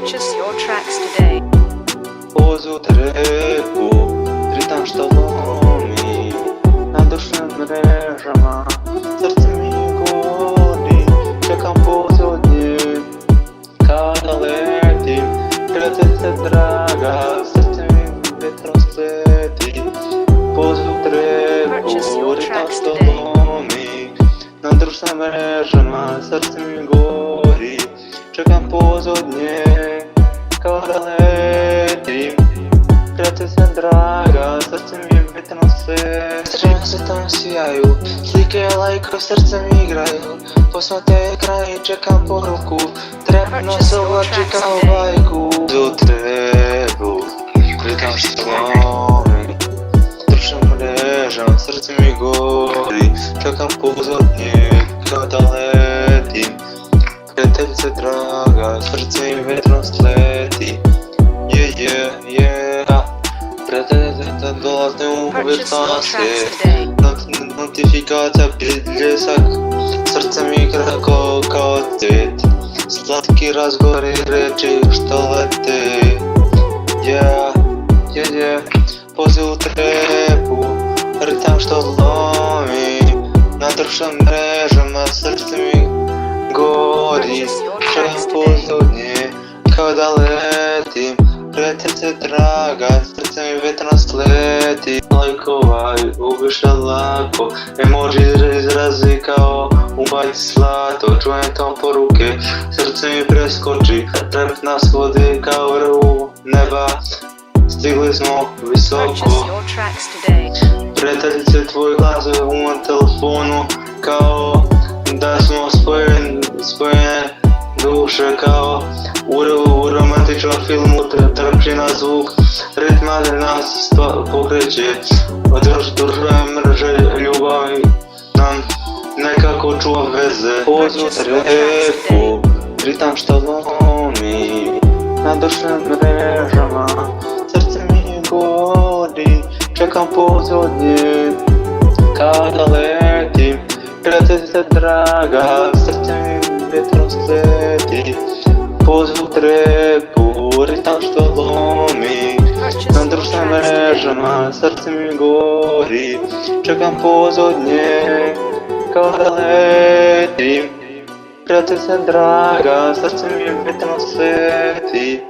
Purchase your tracks today. Позу треку, ритм штоломи, на душным мережам, серце мій горі, чекам по сьогодні, когда летім, прилетиться драга, серце мій вітром сплетить. Позу треку, ритм штоломи, на душным мережам, серце мій горі, чекам по сьогодні, когда летім, прятаться драга, сердцем им ветром свет. Стремся там сияю, сликая лайка, в сердцем играю. Посмотрю экран и чекам по руку, трэп на соло, чекам байку. До требу, ритм штоломи, душим лежам, сердцем и гори, чекам по зодні, когда летім, прятаться драга, сердцем им ветром слети. Прятаться должны увертаться. Нотификация блеск, сердце микро котит. Сладкий разговор и речи, что летит. Позу трепу, ритм что ломит. На душем режем, а сердцем горит. Шагом позу дни, когда летим. Прятаться драга, серцем ветром слети. Лайковай, убиша лако, емоджі зрази као, убать слато, чує там по руки, серце мій прискочи, треп на сходи каверу неба, стигли знов високо. Прятаться твої глази у мого телефону, као, да знов споєне душа као. У романтичного фільму трапчий на звук, ритма нас покричить. Одержує мережі любові, нам некако чув везе. Позу треку, ритм штоломи, на душным мережам, серце мій горі, чекам по сьогодні, когда летім, прятаться драга, серце мій вітром сплетить. Позу треку, ритм штоломи, на душным мережам, серце мій горі, чекам по зодні, когда летім, прятаться драга, серце мій вітром светить.